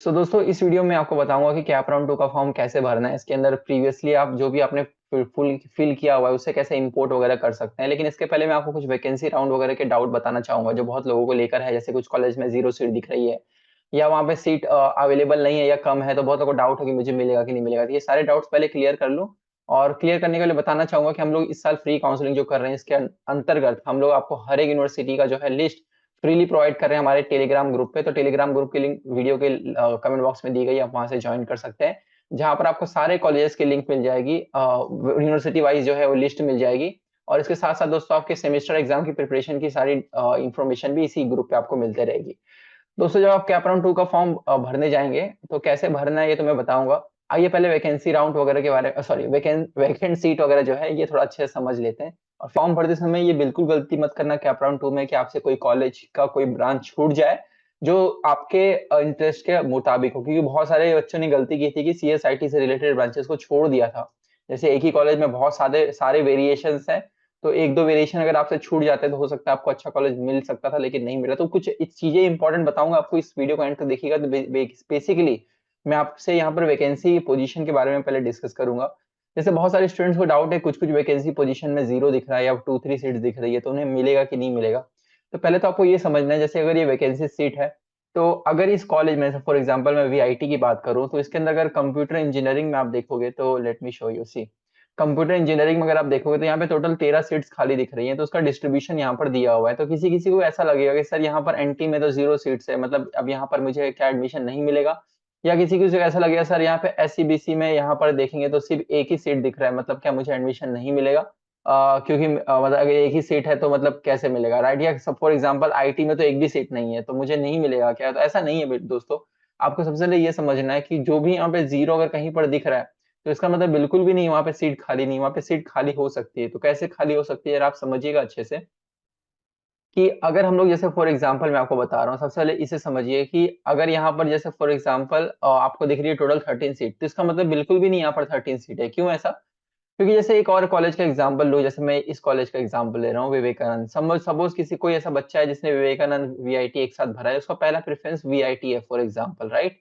दोस्तों इस वीडियो में आपको बताऊंगा कि कैप राउंड 2 का फॉर्म कैसे भरना है। इसके अंदर प्रीवियसली आप जो भी आपने फुल फिल किया हुआ है उससे कैसे इंपोर्ट वगैरह कर सकते हैं। लेकिन इसके पहले मैं आपको कुछ वैकेंसी राउंड वगैरह के डाउट बताना चाहूंगा जो बहुत लोगों को लेकर है। जैसे कुछ कॉलेज में 0 सीट दिख रही है या वहाँ पे सीट अवेलेबल नहीं है या कम है, तो बहुत लोगों को डाउट है कि मुझे मिलेगा कि नहीं मिलेगा। तो ये सारे डाउट्स पहले क्लियर कर लूँ। और क्लियर करने के लिए बताना चाहूंगा कि हम लोग इस साल फ्री काउंसलिंग जो कर रहे हैं इसके अंतर्गत हम लोग आपको हर एक यूनिवर्सिटी का जो है लिस्ट फ्रीली प्रोवाइड कर रहे हैं हमारे टेलीग्राम ग्रुप पे। तो टेलीग्राम ग्रुप की लिंक वीडियो के कमेंट बॉक्स में दी गई है, आप वहां से ज्वाइन कर सकते हैं। जहां पर आपको सारे कॉलेजेस की लिंक मिल जाएगी, यूनिवर्सिटी वाइज जो है वो लिस्ट मिल जाएगी। और इसके साथ साथ दोस्तों आपके सेमेस्टर एग्जाम की प्रिपरेशन की सारी इंफॉर्मेशन भी इसी ग्रुप पे आपको मिलते रहेगी। दोस्तों जब आप कैप राउंड 2 का फॉर्म भरने जाएंगे तो कैसे भरना है ये तो मैं बताऊंगा। आइए पहले वैकेंसी राउंड वगैरह के बारे सॉरी वैकेंट सीट वगैरह जो है ये थोड़ा अच्छे से समझ लेते हैं। और फॉर्म भरते समय ये बिल्कुल गलती मत करना कैप राउंड 2 में कि आपसे कोई कॉलेज का कोई ब्रांच छूट जाए जो आपके इंटरेस्ट के मुताबिक हो, क्योंकि बहुत सारे बच्चों ने गलती की थी कि सीएसआईटी से रिलेटेड ब्रांचेस को छोड़ दिया था। जैसे एक ही कॉलेज में बहुत सारे सारे वेरिएशंस हैं, तो एक दो वेरिएशन अगर आपसे छूट जाते हैं तो हो सकता है आपको अच्छा कॉलेज मिल सकता था लेकिन नहीं मिला। तो कुछ चीजें इंपॉर्टेंट बताऊंगा आपको, इस वीडियो को एंड तक देखिएगा। तो बेसिकली मैं आपसे यहाँ पर वैकेंसी पोजीशन के बारे में पहले डिस्कस करूंगा। जैसे बहुत सारे स्टूडेंट्स को डाउट है, कुछ कुछ वैकेंसी पोजीशन में 0 दिख रहा है या 2-3 सीट दिख रही है, तो उन्हें मिलेगा कि नहीं मिलेगा। तो पहले तो आपको ये समझना है, जैसे अगर ये वैकेंसी सीट है तो अगर इस कॉलेज में फॉर एग्जाम्पल मैं वीआईटी की बात करूं तो इसके अंदर अगर कंप्यूटर इंजीनियरिंग में आप देखोगे तो let me show you see. Computer engineering में अगर आप देखोगे तो यहाँ पे टोटल 13 सीट्स खाली दिख रही हैं, तो उसका डिस्ट्रीब्यूशन यहाँ पर दिया हुआ है। तो किसी किसी को ऐसा लगेगा कि सर यहाँ पर एनटी में तो 0 सीट्स है, मतलब अब यहाँ पर मुझे क्या एडमिशन नहीं मिलेगा। या किसी किसी को ऐसा लगेगा सर यहाँ पे एससीबीसी में यहाँ पर देखेंगे तो सिर्फ एक ही सीट दिख रहा है, मतलब क्या मुझे एडमिशन नहीं मिलेगा। क्योंकि मतलब अगर एक ही सीट है तो मतलब कैसे मिलेगा, राइट। या फॉर एग्जाम्पल आईटी में तो एक भी सीट नहीं है तो मुझे नहीं मिलेगा क्या, तो ऐसा नहीं है दोस्तों। आपको सबसे पहले ये समझना है कि जो भी यहाँ पे 0 अगर कहीं पर दिख रहा है तो इसका मतलब बिल्कुल भी नहीं वहां पे सीट खाली नहीं, वहां पे सीट खाली हो सकती है। तो कैसे खाली हो सकती है यार, आप समझिएगा अच्छे से कि अगर हम लोग जैसे फॉर एग्जांपल मैं आपको बता रहा हूँ, सबसे पहले इसे समझिए कि अगर यहाँ पर जैसे फॉर एग्जांपल आपको दिख रही है टोटल 13 सीट, तो इसका मतलब बिल्कुल भी नहीं यहाँ पर 13 सीट है। क्यों ऐसा? क्योंकि जैसे एक और कॉलेज का एग्जांपल लो, जैसे मैं इस कॉलेज का एग्जांपल ले रहा हूँ विवेकानंद। सपोज किसी कोई ऐसा बच्चा है जिसने विवेकानंद वीआईटी एक साथ भरा है, उसका पहला प्रेफरेंस वीआईटी है फॉर एग्जांपल, राइट।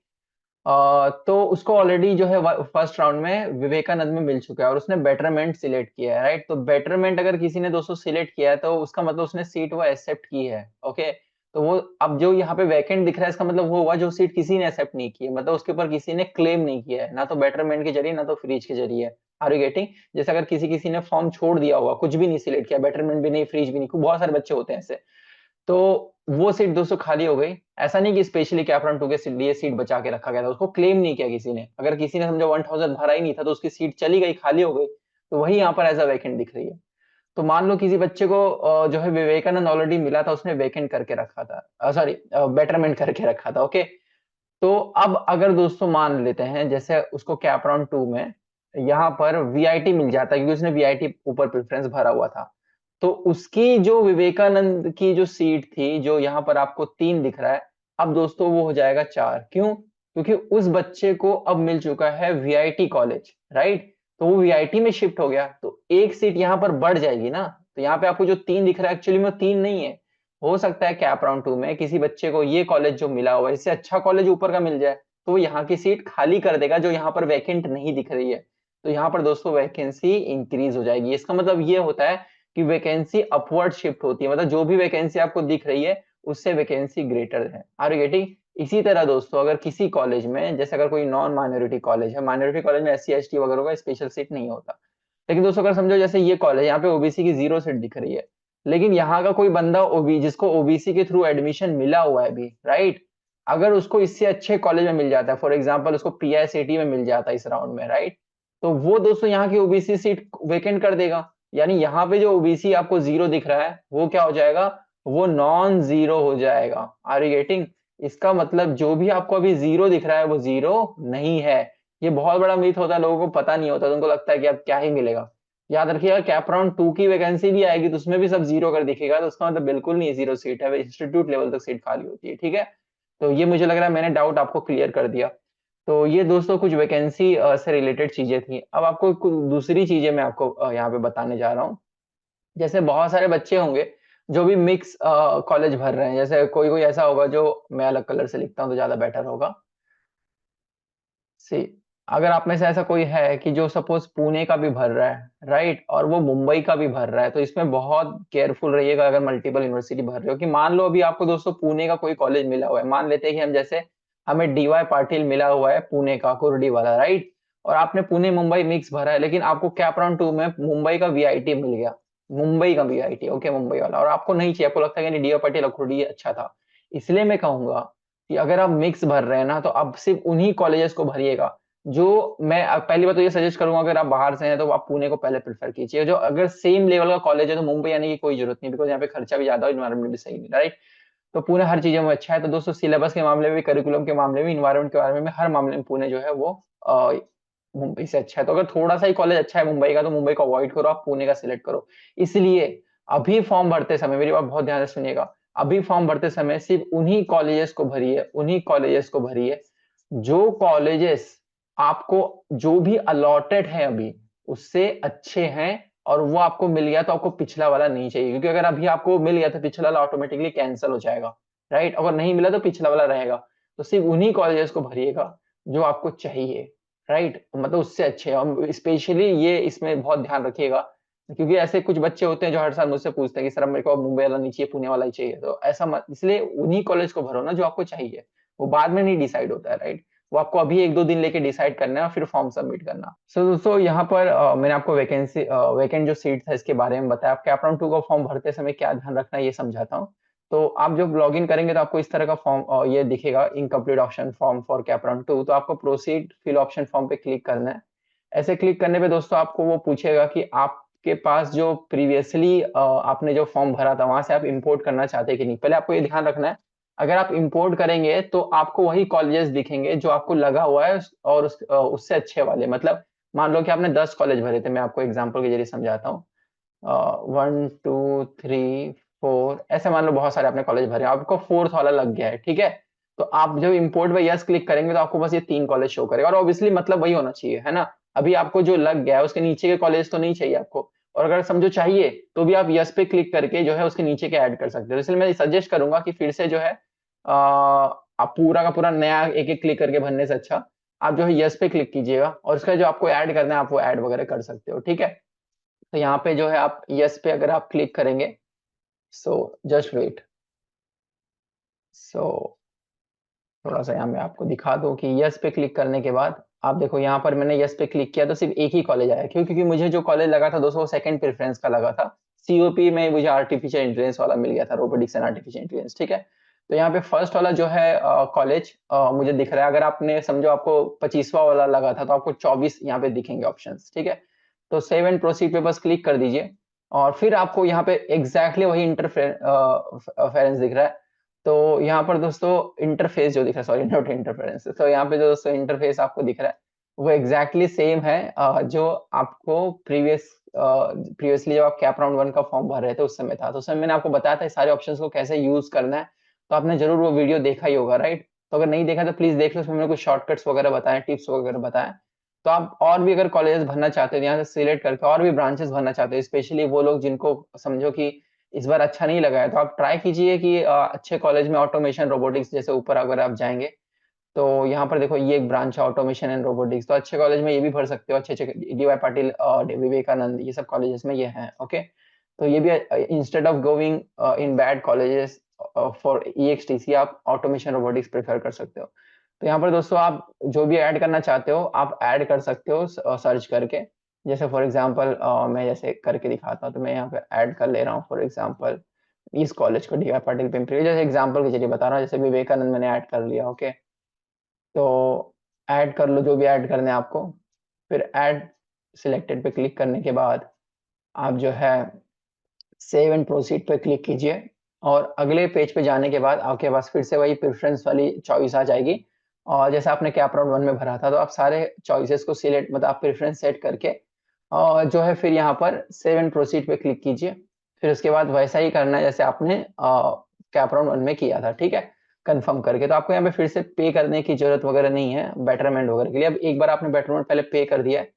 तो उसको ऑलरेडी जो है फर्स्ट राउंड में विवेकानंद में मिल चुका है और उसने बेटरमेंट सिलेक्ट किया है, राइट। तो बेटरमेंट अगर किसी ने दोस्तों सिलेक्ट किया है तो उसका मतलब उसने सीट वो एक्सेप्ट की है, ओके। तो वो अब जो यहाँ पे वैकेंट दिख रहा है इसका मतलब वो हुआ जो सीट किसी ने एक्सेप्ट नहीं की है, मतलब उसके ऊपर किसी ने क्लेम नहीं किया है, ना तो बेटरमेंट के जरिए ना तो फ्रीज के जरिए। Are you getting? जैसे अगर किसी किसी ने फॉर्म छोड़ दिया होगा, कुछ भी नहीं सिलेक्ट किया, बेटरमेंट भी नहीं फ्रीज भी नहीं, बहुत सारे बच्चे होते हैं ऐसे, तो वो सीट दोस्तों खाली हो गई। ऐसा नहीं कि स्पेशली कैपराउंड 2 के लिए सीट बचा के रखा गया था, उसको क्लेम नहीं किया किसी ने। अगर किसी ने समझो 1000 भरा ही नहीं था तो उसकी सीट चली गई, खाली हो गई, तो वही यहाँ पर एज अ वैकेंट दिख रही है। तो मान लो किसी बच्चे को जो है विवेकानंद ऑलरेडी मिला था, उसने वैकेंट करके रखा था, सॉरी बेटरमेंट करके रखा था, ओके। तो अब अगर दोस्तों मान लेते हैं जैसे उसको कैप राउंड 2 में यहाँ पर वीआईटी मिल जाता है, क्योंकि उसने वीआईटी ऊपर प्रेफरेंस भरा हुआ था, तो उसकी जो विवेकानंद की जो सीट थी जो यहाँ पर आपको 3 दिख रहा है, अब दोस्तों वो हो जाएगा 4। क्यों? क्योंकि उस बच्चे को अब मिल चुका है वीआईटी कॉलेज, राइट। तो वो वीआईटी में शिफ्ट हो गया तो एक सीट यहाँ पर बढ़ जाएगी ना। तो यहाँ पे आपको जो 3 दिख रहा है एक्चुअली में 3 नहीं है। हो सकता है कैप राउंड 2 में किसी बच्चे को ये कॉलेज जो मिला हुआ है इससे अच्छा कॉलेज ऊपर का मिल जाए, तो वो यहाँ की सीट खाली कर देगा जो यहाँ पर वैकेंट नहीं दिख रही है। तो यहाँ पर दोस्तों वैकेंसी इंक्रीज हो जाएगी। इसका मतलब ये होता है कि वैकेंसी अपवर्ड शिफ्ट होती है, मतलब जो भी वैकेंसी आपको दिख रही है उससे वैकेंसी ग्रेटर है। Are you getting? इसी तरह दोस्तों अगर किसी कॉलेज में जैसे अगर कोई नॉन माइनॉरिटी कॉलेज है, माइनॉरिटी कॉलेज में एससी एसटी वगैरह का स्पेशल सीट नहीं होता, लेकिन दोस्तों अगर समझो जैसे ये कॉलेज यहाँ पे ओबीसी की 0 सीट दिख रही है, लेकिन यहाँ का कोई बंदा ओबी जिसको ओबीसी के थ्रू एडमिशन मिला हुआ है भी, राइट। अगर उसको इससे अच्छे कॉलेज में मिल जाता है, फॉर एग्जांपल उसको पीआईसीटी में मिल जाता है इस राउंड में, राइट, तो वो दोस्तों यहाँ की ओबीसी सीट वेकेंट कर देगा। यानी यहाँ पे जो ओबीसी आपको 0 दिख रहा है वो क्या हो जाएगा, वो नॉन जीरो हो जाएगा। Are you getting? इसका मतलब जो भी आपको अभी 0 दिख रहा है वो 0 नहीं है। ये बहुत बड़ा मिथ होता है, लोगों को पता नहीं होता, तो उनको लगता है कि अब क्या ही मिलेगा। याद रखिएगा कैप राउंड 2 की वैकेंसी भी आएगी तो उसमें भी सब 0 कर दिखेगा, तो उसका मतलब बिल्कुल नहीं 0 सीट है, इंस्टीट्यूट लेवल तक सीट खाली होती है, ठीक है। तो ये मुझे लग रहा है मैंने डाउट आपको क्लियर कर दिया। तो ये दोस्तों कुछ वैकेंसी से रिलेटेड चीजें थी। अब आपको दूसरी चीजें मैं आपको यहाँ पे बताने जा रहा हूँ। जैसे बहुत सारे बच्चे होंगे जो भी मिक्स कॉलेज भर रहे हैं, जैसे कोई कोई ऐसा होगा जो, मैं अलग कलर से लिखता हूँ तो ज्यादा बेटर होगा। सी, अगर आप में से ऐसा कोई है कि जो सपोज पुणे का भी भर रहा है, राइट, और वो मुंबई का भी भर रहा है, तो इसमें बहुत केयरफुल रहिएगा अगर मल्टीपल यूनिवर्सिटी भर रहे हो। कि मान लो अभी आपको दोस्तों पुणे का कोई कॉलेज मिला हुआ है, मान लेते हैं कि हम जैसे हमें डीवाई पाटिल मिला हुआ है पुणे का, कुर्डी वाला, राइट, और आपने पुणे मुंबई मिक्स भरा है, लेकिन आपको कैप राउंड 2 में मुंबई का वीआईटी मिल गया, मुंबई का वीआईटी, ओके, मुंबई वाला, और आपको नहीं चाहिए, आपको लगता है कि डीवाई पाटिल और कुर्डी अच्छा था। इसलिए मैं कहूंगा कि अगर आप मिक्स भर रहे हैं ना, तो आप सिर्फ उन्हीं कॉलेजेस को भरिएगा जो मैं पहली बात तो ये सजेस्ट करूंगा, अगर आप बाहर से हैं तो आप पुणे को पहले प्रेफर कीजिए। जो अगर सेम लेवल का कॉलेज है तो मुंबई आने की कोई जरूरत नहीं, बिकॉज यहाँ पे खर्चा भी ज्यादा और इन्वायरमेंट भी सही नहीं, राइट। तो पुणे हर चीजों में अच्छा है। तो दोस्तों सिलेबस के मामले में, करिकुलम के मामले में, इन्वायरमेंट के बारे में, हर मामले में पुणे जो है वो मुंबई से अच्छा है। तो अगर थोड़ा सा ही कॉलेज अच्छा है मुंबई का, तो मुंबई को अवॉइड करो, आप पुणे का सिलेक्ट करो। इसलिए अभी फॉर्म भरते समय मेरी बात बहुत ध्यान से सुनिएगा, अभी फॉर्म भरते समय सिर्फ उन्हीं कॉलेजेस को भरिए, उन्हीं कॉलेजेस को भरिए जो कॉलेजेस आपको जो भी अलॉटेड है अभी उससे अच्छे हैं, और वो आपको मिल गया तो आपको पिछला वाला नहीं चाहिए, क्योंकि अगर अभी आपको मिल गया तो पिछला वाला ऑटोमेटिकली कैंसिल हो जाएगा, राइट। अगर नहीं मिला तो पिछला वाला रहेगा। तो सिर्फ उन्हीं कॉलेजेस को भरिएगा जो आपको चाहिए, राइट, मतलब उससे अच्छे हैं। और स्पेशली ये इसमें बहुत ध्यान रखिएगा, क्योंकि ऐसे कुछ बच्चे होते हैं जो हर साल मुझसे पूछते हैं कि सर मेरे को मुंबई वाला नहीं चाहिए, पुणे वाला ही चाहिए। तो ऐसा मत, इसलिए उन्हीं कॉलेज को भरो ना जो आपको चाहिए। वो बाद में नहीं डिसाइड होता है, राइट। वो आपको अभी 1-2 दिन लेके डिसाइड करना है और फिर फॉर्म सबमिट करना। सो दोस्तों यहाँ पर मैंने आपको वैकेंसी वैकेंट जो सीट था इसके बारे में बताया। कैप राउंड 2 का फॉर्म भरते समय क्या ध्यान रखना है ये समझाता हूँ। तो आप जब लॉग इन करेंगे तो आपको इस तरह का फॉर्म ये दिखेगा, incomplete option form for cap round 2। तो आपको प्रोसीड फिल ऑप्शन फॉर्म पे क्लिक करना है। ऐसे क्लिक करने पे दोस्तों आपको वो पूछेगा कि आपके पास जो प्रीवियसली आपने जो फॉर्म भरा था वहां से आप इंपोर्ट करना चाहते हैं कि नहीं। पहले आपको ये ध्यान रखना है, अगर आप इंपोर्ट करेंगे तो आपको वही कॉलेजेस दिखेंगे जो आपको लगा हुआ है, और उससे अच्छे वाले। मतलब मान लो कि आपने 10 कॉलेज भरे थे, मैं आपको एग्जांपल के जरिए समझाता हूँ। 1 2 3 4 ऐसे मान लो बहुत सारे आपने कॉलेज भरे, आपको फोर्थ वाला लग गया है, ठीक है। तो आप जब इंपोर्ट में यस क्लिक करेंगे तो आपको बस ये 3 कॉलेज शो करेगा, और ऑब्वियसली मतलब वही होना चाहिए, है ना। अभी आपको जो लग गया है उसके नीचे के कॉलेज तो नहीं चाहिए आपको, और अगर समझो चाहिए तो भी आप यस पे क्लिक करके जो है उसके नीचे के ऐड कर सकते हो। इसलिए मैं सजेस्ट करूंगा कि फिर से जो है आप पूरा का पूरा नया एक एक क्लिक करके भरने से अच्छा आप जो है यस पे क्लिक कीजिएगा, और उसका जो आपको ऐड करना है आप वो ऐड वगैरह कर सकते हो, ठीक है। तो यहाँ पे जो है आप यस पे अगर आप क्लिक करेंगे, सो जस्ट वेट। सो थोड़ा सा यहाँ मैं आपको दिखा दूं कि यस पे क्लिक करने के बाद आप देखो यहाँ पर मैंने यस पे क्लिक किया तो सिर्फ एक ही कॉलेज आया। क्यों? क्योंकि मुझे जो कॉलेज लगा था दोस्तों वो सेकंड प्रेफरेंस का लगा था। सीओपी में मुझे आर्टिफिशियल इंटेलिजेंस वाला मिल गया था, रोबोटिक्स एंड आर्टिफिशियल इंटेलिजेंस, ठीक है। तो यहाँ पे फर्स्ट वाला जो है कॉलेज मुझे दिख रहा है। अगर आपने समझो आपको 25वां वाला लगा था तो आपको 24 यहाँ पे दिखेंगे ऑप्शंस, ठीक है। तो सेव एंड प्रोसीड पे बस क्लिक कर दीजिए, और फिर आपको यहाँ पे एग्जैक्टली वही इंटरफेरेंस दिख रहा है। तो यहाँ पर दोस्तों इंटरफेस जो दिख रहा है, सॉरी नॉट इंटरफेरेंस, तो यहाँ पे जो दोस्तों इंटरफेस आपको दिख रहा है वो एग्जैक्टली सेम है जो आपको प्रीवियसली जब आप कैप राउंड 1 का फॉर्म भर रहे थे उस समय था। तो उस समय मैंने आपको बताया था सारे ऑप्शंस को कैसे यूज करना है। तो आपने जरूर वो वीडियो देखा ही होगा, राइट। तो अगर नहीं देखा तो प्लीज देख लो, उसमें मैंने कुछ शॉर्टकट्स वगैरह बताए, टिप्स वगैरह बताए। तो आप और भी अगर कॉलेजेस भरना चाहते हो यहाँ से सिलेक्ट करके और भी ब्रांचेस भरना चाहते हो, स्पेशली वो लोग जिनको समझो कि इस बार अच्छा नहीं लगा है, तो आप ट्राई कीजिए कि अच्छे कॉलेज में ऑटोमेशन रोबोटिक्स जैसे ऊपर अगर आप जाएंगे तो यहाँ पर देखो ये एक ब्रांच है ऑटोमेशन एंड रोबोटिक्स। तो अच्छे कॉलेज में ये भी भर सकते हो, अच्छे अच्छे डीवाई पाटिल विवेकानंद ये सब कॉलेजेस में ये हैं, ओके। तो ये भी instead of going in bad colleges for EXTC आप ऑटोमेशन रोबोटिक्स प्रेफर कर सकते हो। तो यहाँ पर दोस्तों आप जो भी ऐड करना चाहते हो आप ऐड कर सकते हो सर्च करके। जैसे फॉर एग्जांपल मैं जैसे करके दिखाता हूँ, तो मैं यहाँ पे ऐड कर ले रहा हूँ फॉर एग्जांपल इस कॉलेज को, डीवाई पाटिल पिंपरी, जैसे एग्जांपल के जरिए बता रहा हूँ। जैसे विवेकानंद मैंने ऐड कर लिया, ओके। तो ऐड कर लो जो भी ऐड करने हैं आपको। फिर ऐड सिलेक्टेड पे क्लिक करने के बाद आप जो है सेव एंड प्रोसीड पे क्लिक कीजिए, और अगले पेज पे जाने के बाद आपके पास फिर से वही प्रेफरेंस वाली चॉइस आ जाएगी। और जैसे आपने कैप राउंड 1 में भरा था तो आप सारे चॉइसेस को सिलेक्ट मतलब आप प्रेफरेंस सेट करके और जो है फिर यहाँ पर सेव एंड प्रोसीड पे क्लिक कीजिए। फिर उसके बाद वैसा ही करना है जैसे आपने कैप राउंड 1 में किया था, ठीक है, कंफर्म करके। तो आपको यहाँ पे फिर से पे करने की जरूरत वगैरह नहीं है बेटरमेंट वगैरह के लिए। अब एक बार आपने बेटरमेंट पहले पे कर दिया है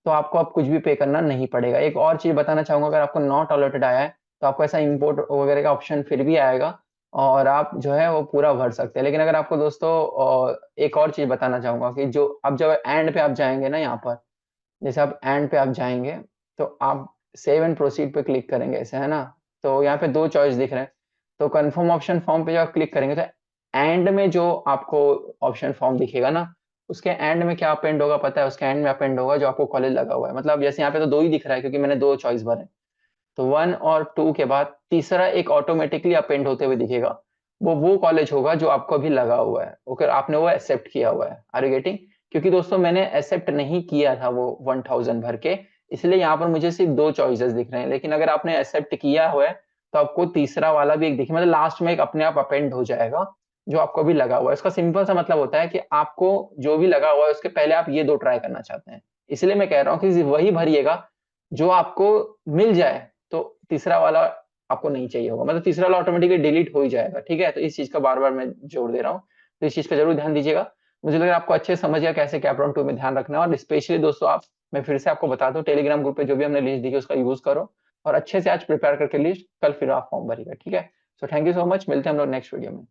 तो आपको अब कुछ भी पे करना नहीं पड़ेगा। एक और चीज बताना चाहूंगा, अगर आपको नॉट अलर्टेड आया है तो आपको ऐसा इंपोर्ट वगैरह का ऑप्शन फिर भी आएगा, और आप जो है वो पूरा भर सकते हैं। लेकिन अगर आपको दोस्तों एक और चीज़ बताना चाहूँगा कि जो अब जब एंड पे आप जाएँगे ना यहाँ पर, जैसे आप एंड पे आप जाएँगे, तो आप सेव एंड प्रोसीड पे क्लिक करेंगे ऐसे, है ना? तो यहाँ पे 2 चॉइस दिख रहे हैं। तो कन्फर्म ऑप्शन फॉर्म पे जब आप क्लिक करेंगे तो एंड में जो आपको ऑप्शन फॉर्म दिखेगा ना, उसके एंड में क्या अपेंड होगा पता है? उसके एंड में अपेंड होगा जो आपको कॉलेज लगा हुआ है। मतलब जैसे यहाँ पे तो 2 ही दिख रहा है क्योंकि मैंने 2 चॉइस भरे। तो 1 और 2 के बाद तीसरा एक ऑटोमैटिकली अपेंड होते हुए दिखेगा। वो कॉलेज होगा जो आपको अभी लगा हुआ है। ओके, आपने वो एक्सेप्ट किया हुआ है। Are you getting? क्योंकि दोस्तों मैंने एक्सेप्ट नहीं किया था वो 1000 भर के, इसलिए यहाँ पर मुझे सिर्फ 2 चॉइसेस दिख रहे हैं। लेकिन अगर आपने एक्सेप्ट किया हुआ है, तो आपको तीसरा वाला भी एक दिखे, मतलब लास्ट में एक अपने आप अपेंड हो जाएगा, जो आपको अभी लगा हुआ है। इसका सिंपल सा मतलब होता है कि आपको जो भी लगा हुआ है, उसके पहले आप ये 2 ट्राई करना चाहते हैं। इसलिए मैं कह रहा हूँ कि वही भरिएगा, जो आपको मिल जाए। तो तीसरा वाला आपको नहीं चाहिए होगा, मतलब तीसरा वाला ऑटोमेटिकली डिलीट हो ही जाएगा, ठीक है? तो इस चीज़ का बार-बार मैं जोर दे रहा हूँ, तो इस चीज़ का ज़रूर ध्यान दीजिएगा। मुझे लग रहा है आपको अच्छे से समझ गया कैसे कैप राउंड 2 में ध्यान रखना है, और स्पेशली दोस्तों आप, मैं फिर से आपको बता दूँ, टेलीग्राम ग्रुप पे जो भी हमने लिस्ट दी है उसका यूज़ करो, और अच्छे से आज प्रिपेयर करके लिस्ट, कल फिर आप फॉर्म भरिएगा, ठीक है? So thank you so much, मिलते हैं हम लोग नेक्स्ट वीडियो में।